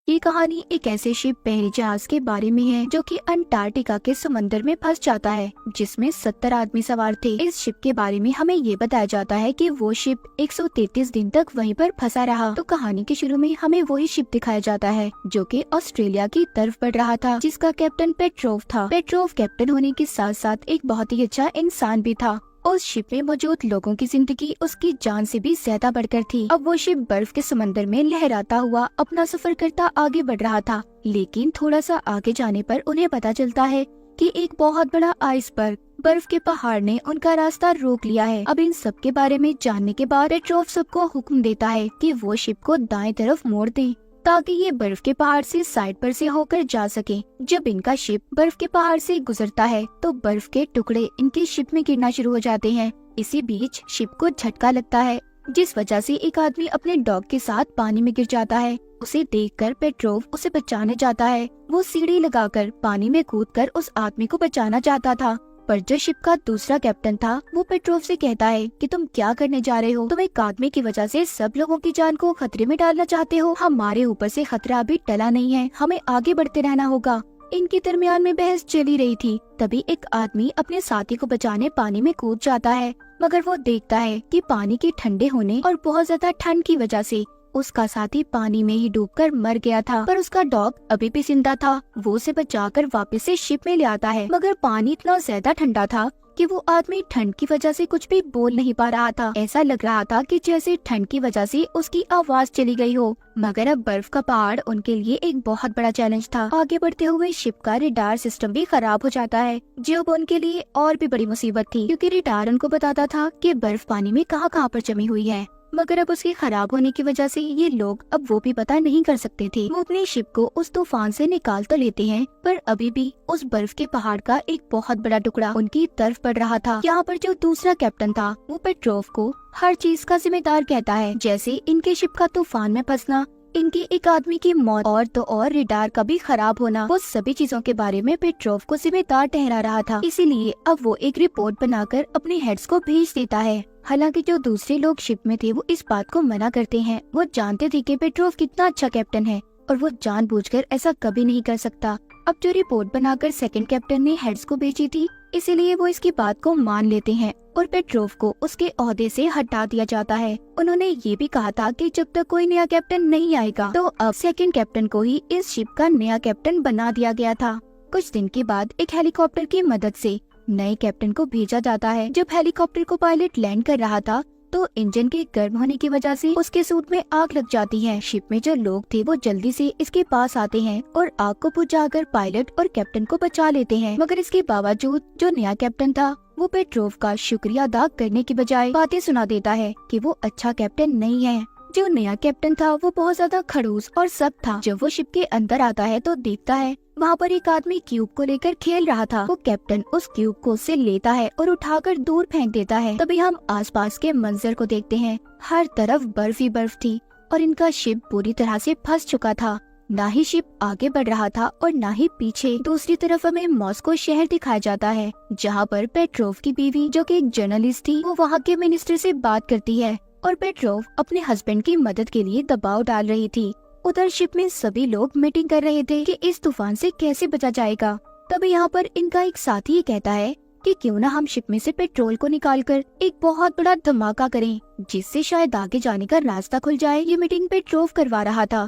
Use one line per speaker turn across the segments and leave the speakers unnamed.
ये कहानी एक ऐसे शिप पहले जहाज के बारे में है जो कि अंटार्कटिका के समंदर में फंस जाता है, जिसमें 70 आदमी सवार थे। इस शिप के बारे में हमें ये बताया जाता है कि वो शिप 133 दिन तक वहीं पर फंसा रहा। तो कहानी के शुरू में हमें वही शिप दिखाया जाता है जो कि ऑस्ट्रेलिया की तरफ बढ़ रहा था, जिसका कैप्टन पेट्रोव था। पेट्रोव कैप्टन होने के साथ साथ एक बहुत ही अच्छा इंसान भी था। उस शिप में मौजूद लोगों की जिंदगी उसकी जान से भी ज्यादा बढ़कर थी। अब वो शिप बर्फ के समंदर में लहराता हुआ अपना सफर करता आगे बढ़ रहा था, लेकिन थोड़ा सा आगे जाने पर उन्हें पता चलता है कि एक बहुत बड़ा आइसबर्ग, बर्फ के पहाड़ ने उनका रास्ता रोक लिया है। अब इन सब के बारे में जानने के बाद पेट्रोव सबको हुक्म देता है कि वो शिप को दाएं तरफ मोड़ दें ताकि ये बर्फ के पहाड़ से साइड पर से होकर जा सके। जब इनका शिप बर्फ के पहाड़ से गुजरता है तो बर्फ के टुकड़े इनके शिप में गिरना शुरू हो जाते हैं। इसी बीच शिप को झटका लगता है, जिस वजह से एक आदमी अपने डॉग के साथ पानी में गिर जाता है। उसे देखकर पेट्रोव उसे बचाने जाता है। वो सीढ़ी लगाकर पानी में कूदकर उस आदमी को बचाना चाहता था, पर जो शिप का दूसरा कैप्टन था वो पेट्रोव से कहता है कि तुम क्या करने जा रहे हो? तुम एक आदमी की वजह से सब लोगों की जान को खतरे में डालना चाहते हो। हमारे ऊपर से खतरा अभी टला नहीं है, हमें आगे बढ़ते रहना होगा। इनके दरमियान में बहस चली रही थी, तभी एक आदमी अपने साथी को बचाने पानी में कूद जाता है, मगर वो देखता है कि पानी के ठंडे होने और बहुत ज्यादा ठंड की वजह से उसका साथी पानी में ही डूबकर मर गया था। पर उसका डॉग अभी भी जिंदा था। वो उसे बचाकर वापस से शिप में ले आता है, मगर पानी इतना ज्यादा ठंडा था कि वो आदमी ठंड की वजह से कुछ भी बोल नहीं पा रहा था। ऐसा लग रहा था कि जैसे ठंड की वजह से उसकी आवाज चली गई हो। मगर अब बर्फ का पहाड़ उनके लिए एक बहुत बड़ा चैलेंज था। आगे बढ़ते हुए शिप का रेडार सिस्टम भी खराब हो जाता है, जो अब उनके लिए और भी बड़ी मुसीबत थी, क्योंकि रेडार उनको बताता था कि बर्फ पानी में कहाँ कहाँ पर जमी हुई है। मगर अब उसके खराब होने की वजह से ये लोग अब वो भी पता नहीं कर सकते थे। वो अपनी शिप को उस तूफान से निकाल तो लेते हैं, पर अभी भी उस बर्फ के पहाड़ का एक बहुत बड़ा टुकड़ा उनकी तरफ पड़ रहा था। यहाँ पर जो दूसरा कैप्टन था वो पेट्रोव को हर चीज का जिम्मेदार कहता है, जैसे इनके शिप का तूफान में फंसना, इनके एक आदमी की मौत और तो और रेडार का भी खराब होना। वो सभी चीजों के बारे में पेट्रोव को जिम्मेदार ठहरा रहा था। इसीलिए अब वो एक रिपोर्ट बनाकर अपने हेड्स को भेज देता है। हालांकि जो दूसरे लोग शिप में थे वो इस बात को मना करते हैं। वो जानते थे कि पेट्रोव कितना अच्छा कैप्टन है और वो जानबूझकर ऐसा कभी नहीं कर सकता। अब जो रिपोर्ट बनाकर सेकंड कैप्टन ने हेड्स को भेजी थी, इसीलिए वो इसकी बात को मान लेते हैं और पेट्रोव को उसके ओहदे से हटा दिया जाता है। उन्होंने ये भी कहा था कि जब तक कोई नया कैप्टन नहीं आएगा तो अब सेकंड कैप्टन को ही इस शिप का नया कैप्टन बना दिया गया था। कुछ दिन के बाद एक हेलीकॉप्टर की मदद से नए कैप्टन को भेजा जाता है। जब हेलीकॉप्टर को पायलट लैंड कर रहा था तो इंजन के गर्म होने की वजह से उसके सूट में आग लग जाती है। शिप में जो लोग थे वो जल्दी से इसके पास आते हैं और आग को बुझाकर पायलट और कैप्टन को बचा लेते हैं। मगर इसके बावजूद जो नया कैप्टन था वो पेट्रोव का शुक्रिया अदा करने की बजाय बातें सुना देता है कि वो अच्छा कैप्टन नहीं है। जो नया कैप्टन था वो बहुत ज्यादा खड़ूस और सख्त था। जब वो शिप के अंदर आता है तो देखता है वहाँ पर एक आदमी क्यूब को लेकर खेल रहा था। वो कैप्टन उस क्यूब को उससे लेता है और उठाकर दूर फेंक देता है। तभी हम आसपास के मंजर को देखते हैं। हर तरफ बर्फ ही बर्फ थी और इनका शिप पूरी तरह से फंस चुका था। ना ही शिप आगे बढ़ रहा था और ना ही पीछे। दूसरी तरफ हमें मॉस्को शहर दिखाया जाता है, जहाँ पर पेट्रोव की बीवी जो कि एक जर्नलिस्ट थी वो वहाँ के मिनिस्टर से बात करती है और पेट्रोव अपने हस्बैंड की मदद के लिए दबाव डाल रही थी। उधर शिप में सभी लोग मीटिंग कर रहे थे कि इस तूफान से कैसे बचा जाएगा। तभी यहाँ पर इनका एक साथी कहता है कि क्यों ना हम शिप में से पेट्रोल को निकालकर एक बहुत बड़ा धमाका करें, जिससे शायद आगे जाने का रास्ता खुल जाए। ये मीटिंग पेट्रोव करवा रहा था।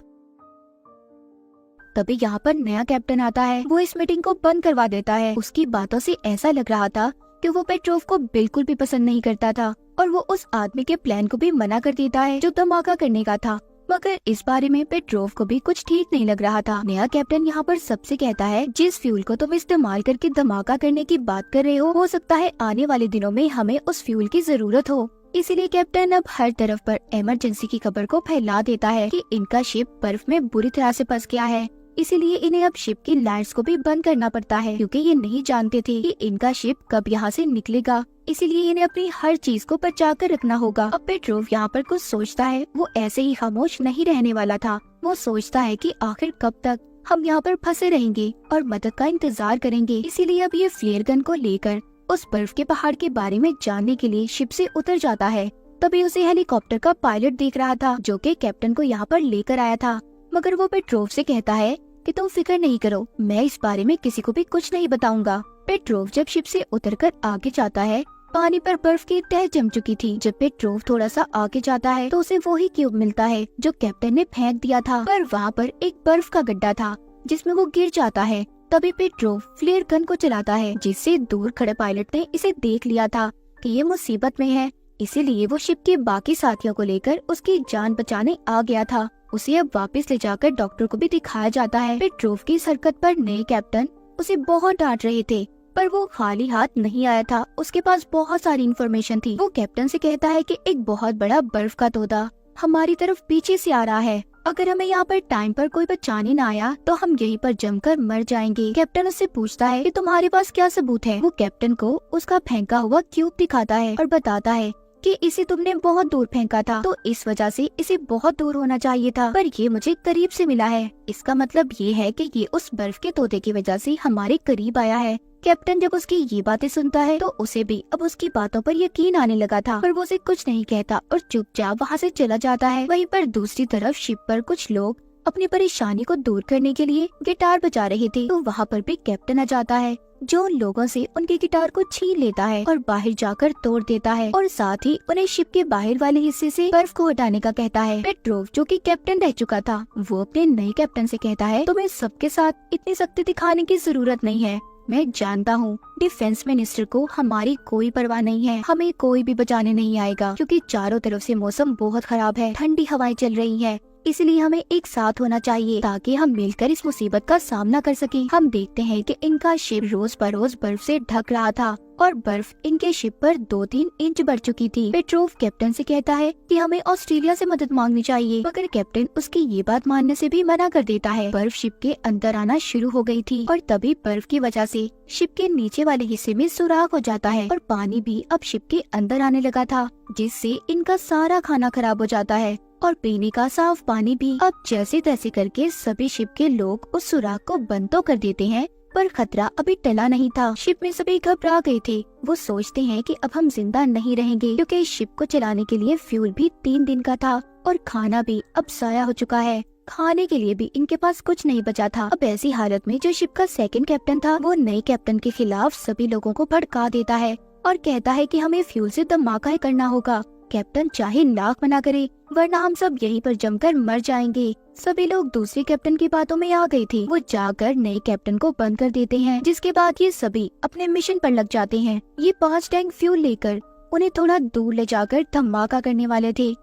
तभी यहाँ पर नया कैप्टन आता है। वो इस मीटिंग को बंद करवा देता है। उसकी बातों से ऐसा लग रहा था कि वो पेट्रोव को बिल्कुल भी पसंद नहीं करता था और वो उस आदमी के प्लान को भी मना कर देता है जो धमाका करने का था। मगर इस बारे में पेट्रोव को भी कुछ ठीक नहीं लग रहा था। नया कैप्टन यहाँ पर सबसे कहता है जिस फ्यूल को तुम इस्तेमाल करके धमाका करने की बात कर रहे हो सकता है आने वाले दिनों में हमें उस फ्यूल की जरूरत हो। इसीलिए कैप्टन अब हर तरफ पर इमरजेंसी की खबर को फैला देता है कि इनका शिप बर्फ में बुरी तरह से फंस गया है। इसीलिए इन्हें अब शिप की लाइट्स को भी बंद करना पड़ता है, क्योंकि ये नहीं जानते थे कि इनका शिप कब यहाँ से निकलेगा। इसीलिए इन्हें अपनी हर चीज को बचा कर रखना होगा। अब पेट्रोव यहाँ पर कुछ सोचता है। वो ऐसे ही खामोश नहीं रहने वाला था। वो सोचता है कि आखिर कब तक हम यहाँ पर फंसे रहेंगे और मदद का इंतजार करेंगे। इसीलिए अब ये फ्लेयर गन को लेकर उस बर्फ के पहाड़ के बारे में जानने के लिए शिप से उतर जाता है। तभी उसे हेलीकॉप्टर का पायलट देख रहा था जो कि कैप्टन को यहाँ पर लेकर आया था। मगर वो पेट्रोव से कहता है कि तुम फिक्र नहीं करो, मैं इस बारे में किसी को भी कुछ नहीं बताऊंगा। पेट्रोव जब शिप से उतरकर आगे जाता है, पानी पर बर्फ की तह जम चुकी थी। जब पेट्रोव थोड़ा सा आगे जाता है तो उसे वही क्यूब मिलता है जो कैप्टन ने फेंक दिया था, पर वहाँ पर एक बर्फ का गड्ढा था जिसमें वो गिर जाता है। तभी पेट्रोव फ्लेयर गन को चलाता है, जिससे दूर खड़े पायलट ने इसे देख लिया था कि ये मुसीबत में है, इसीलिए वो शिप के बाकी साथियों को लेकर उसकी जान बचाने आ गया था। उसे अब वापस ले जाकर डॉक्टर को भी दिखाया जाता है। पेट्रोव की इस हरकत पर नए कैप्टन उसे बहुत डांट रहे थे, पर वो खाली हाथ नहीं आया था, उसके पास बहुत सारी इन्फॉर्मेशन थी। वो कैप्टन से कहता है कि एक बहुत बड़ा बर्फ का तोता हमारी तरफ पीछे से आ रहा है, अगर हमें यहाँ पर टाइम पर कोई बचाने न आया तो हम यहीं पर जमकर मर जाएंगे। कैप्टन उससे पूछता है कि तुम्हारे पास क्या सबूत है। वो कैप्टन को उसका फेंका हुआ क्यूब दिखाता है और बताता है कि इसे तुमने बहुत दूर फेंका था, तो इस वजह से इसे बहुत दूर होना चाहिए था, पर ये मुझे करीब से मिला है। इसका मतलब ये है कि ये उस बर्फ के तोते की वजह से हमारे करीब आया है। कैप्टन जब उसकी ये बातें सुनता है तो उसे भी अब उसकी बातों पर यकीन आने लगा था, पर वो उसे कुछ नहीं कहता और चुपचाप वहाँ से चला जाता है। वहीं पर दूसरी तरफ शिप पर कुछ लोग अपनी परेशानी को दूर करने के लिए गिटार बजा रहे थे, तो वहाँ पर भी कैप्टन आ जाता है, जो उन लोगों से उनके गिटार को छीन लेता है और बाहर जाकर तोड़ देता है, और साथ ही उन्हें शिप के बाहर वाले हिस्से से बर्फ को हटाने का कहता है। पेट्रोव जो कि कैप्टन रह चुका था, वो अपने नए कैप्टन से कहता है तुम्हें सबके साथ इतनी सख्ती दिखाने की जरूरत नहीं है, मैं जानता हूँ डिफेंस मिनिस्टर को हमारी कोई परवाह नहीं है, हमें कोई भी बचाने नहीं आएगा, क्योंकि चारों तरफ से मौसम बहुत खराब है, ठंडी हवाएं चल रही है, इसलिए हमें एक साथ होना चाहिए ताकि हम मिलकर इस मुसीबत का सामना कर सकें। हम देखते हैं कि इनका शिप रोज बरोज बर्फ से ढक रहा था और बर्फ इनके शिप पर 2-3 इंच बढ़ चुकी थी। पेट्रोव कैप्टन से कहता है कि हमें ऑस्ट्रेलिया से मदद मांगनी चाहिए, मगर कैप्टन उसकी ये बात मानने से भी मना कर देता है। बर्फ शिप के अंदर आना शुरू हो गई थी और तभी बर्फ की वजह से शिप के नीचे वाले हिस्से में सुराख हो जाता है और पानी भी अब शिप के अंदर आने लगा था, जिससे इनका सारा खाना खराब हो जाता है और पीने का साफ पानी भी। अब जैसे तैसे करके सभी शिप के लोग उस सुराख को बंद तो कर देते हैं, पर खतरा अभी टला नहीं था। शिप में सभी घबरा गए थे, वो सोचते हैं कि अब हम जिंदा नहीं रहेंगे, क्योंकि इस शिप को चलाने के लिए फ्यूल भी 3 दिन का था और खाना भी अब ज़ाया हो चुका है, खाने के लिए भी इनके पास कुछ नहीं बचा था। अब ऐसी हालत में जो शिप का सेकंड कैप्टन था, वो नए कैप्टन के खिलाफ सभी लोगों को भड़का देता है और कहता है कि हमें फ्यूल से धमाका करना होगा, कैप्टन चाहे लाख मना करे, वरना हम सब यहीं पर जमकर मर जाएंगे। सभी लोग दूसरे कैप्टन की बातों में आ गए थे, वो जाकर नए कैप्टन को बंद कर देते हैं, जिसके बाद ये सभी अपने मिशन पर लग जाते हैं। ये 5 टैंक फ्यूल लेकर उन्हें थोड़ा दूर ले जाकर धमाका करने वाले थे।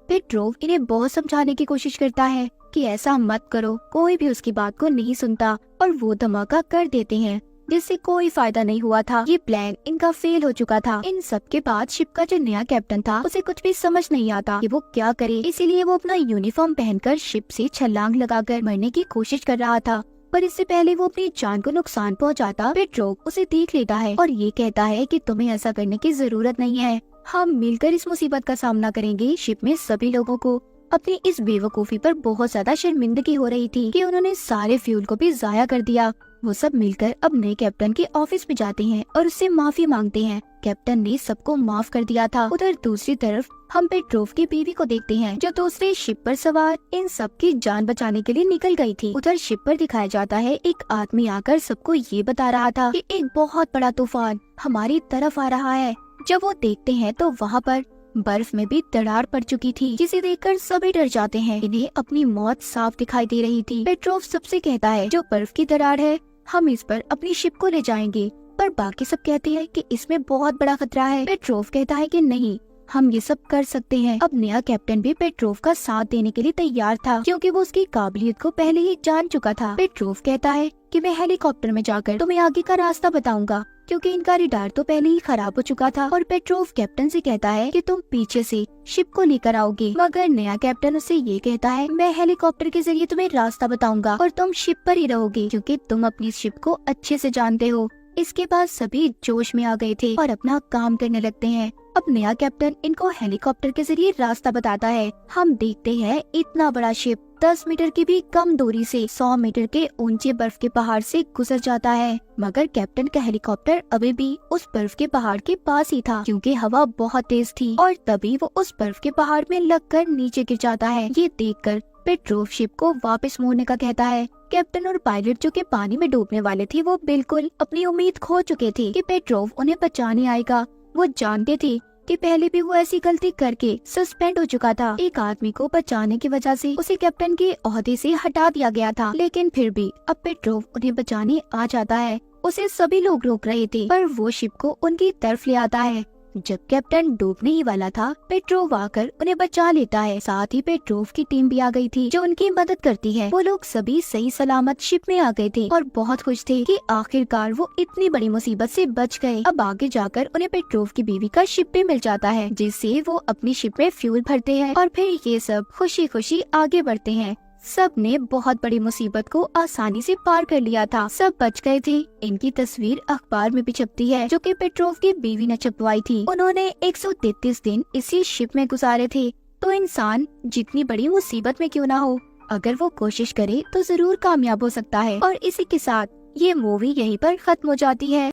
पेट्रोव इन्हें बहुत समझाने की कोशिश करता है कि ऐसा मत करो, कोई भी उसकी बात को नहीं सुनता और वो धमाका कर देते हैं, जिससे कोई फायदा नहीं हुआ था। ये प्लान इनका फेल हो चुका था। इन सब के बाद शिप का जो नया कैप्टन था, उसे कुछ भी समझ नहीं आता कि वो क्या करे, इसीलिए वो अपना यूनिफॉर्म पहनकर शिप से छलांग लगाकर मरने की कोशिश कर रहा था, पर इससे पहले वो अपनी जान को नुकसान पहुंचाता, पेट्रोव उसे देख लेता है और ये कहता है कि तुम्हें ऐसा करने की जरूरत नहीं है, हम मिलकर इस मुसीबत का सामना करेंगे। शिप में सभी लोगों को अपनी इस बेवकूफी पर बहुत ज्यादा शर्मिंदगी हो रही थी कि उन्होंने सारे फ्यूल को भी जाया कर दिया। वो सब मिलकर अब नए कैप्टन के ऑफिस में जाते हैं और उससे माफी मांगते हैं। कैप्टन ने सबको माफ कर दिया था। उधर दूसरी तरफ हम पेट्रोव की बीवी को देखते हैं, जो दूसरे शिप पर सवार इन सब की जान बचाने के लिए निकल गई थी। उधर शिप पर दिखाया जाता है एक आदमी आकर सबको ये बता रहा था कि एक बहुत बड़ा तूफान हमारी तरफ आ रहा है। जब वो देखते हैं तो वहाँ पर बर्फ में भी दरार पड़ चुकी थी, जिसे देखकर सभी डर जाते हैं। इन्हें अपनी मौत साफ दिखाई दे रही थी। पेट्रोव सबसे कहता है जो बर्फ की दरार है हम इस पर अपनी शिप को ले जाएंगे, पर बाकी सब कहते हैं कि इसमें बहुत बड़ा खतरा है। पेट्रोव कहता है कि नहीं, हम ये सब कर सकते हैं। अब नया कैप्टन भी पेट्रोव का साथ देने के लिए तैयार था, क्योंकि वो उसकी काबिलियत को पहले ही जान चुका था। पेट्रोव कहता है कि मैं हेलीकॉप्टर में जाकर तुम्हें आगे का रास्ता बताऊंगा, क्योंकि इनका रडार तो पहले ही खराब हो चुका था। और पेट्रोव कैप्टन से कहता है कि तुम पीछे से शिप को लेकर आओगे, मगर नया कैप्टन उससे ये कहता है मैं हेलीकॉप्टर के जरिए तुम्हें रास्ता बताऊंगा और तुम शिप पर ही रहोगे, क्योंकि तुम अपनी शिप को अच्छे से जानते हो। इसके बाद सभी जोश में आ गए थे और अपना काम करने लगते हैं। अब नया कैप्टन इनको हेलीकॉप्टर के जरिए रास्ता बताता है। हम देखते हैं इतना बड़ा शिप 10 मीटर की भी कम दूरी से 100 मीटर के ऊंचे बर्फ के पहाड़ से गुजर जाता है, मगर कैप्टन का हेलीकॉप्टर अभी भी उस बर्फ के पहाड़ के पास ही था, क्योंकि हवा बहुत तेज थी और तभी वो उस बर्फ के पहाड़ में लगकर नीचे गिर जाता है। ये देखकर पेट्रोव शिप को वापस मोड़ने का कहता है। कैप्टन और पायलट जो कि पानी में डूबने वाले थे, वो बिल्कुल अपनी उम्मीद खो चुके थे कि पेट्रोव उन्हें बचाने आएगा। वो जानते थे कि पहले भी वो ऐसी गलती करके सस्पेंड हो चुका था। एक आदमी को बचाने की वजह से उसे कैप्टन के ओहदे से हटा दिया गया था, लेकिन फिर भी अब पेट्रोव उन्हें बचाने आ जाता है। उसे सभी लोग रोक रहे थे, पर वो शिप को उनकी तरफ ले आता है। जब कैप्टन डूबने ही वाला था, पेट्रोव आकर उन्हें बचा लेता है। साथ ही पेट्रोव की टीम भी आ गई थी जो उनकी मदद करती है। वो लोग सभी सही सलामत शिप में आ गए थे और बहुत खुश थे कि आखिरकार वो इतनी बड़ी मुसीबत से बच गए। अब आगे जाकर उन्हें पेट्रोव की बीवी का शिप भी मिल जाता है, जिससे वो अपनी शिप में फ्यूल भरते हैं और फिर ये सब खुशी खुशी आगे बढ़ते हैं। सब ने बहुत बड़ी मुसीबत को आसानी से पार कर लिया था, सब बच गए थे। इनकी तस्वीर अखबार में भी छपती है, जो कि पेट्रोव की बीवी ने छपवाई थी। उन्होंने 133 दिन इसी शिप में गुजारे थे। तो इंसान जितनी बड़ी मुसीबत में क्यों ना हो, अगर वो कोशिश करे तो जरूर कामयाब हो सकता है। और इसी के साथ ये मूवी यहीं पर खत्म हो जाती है।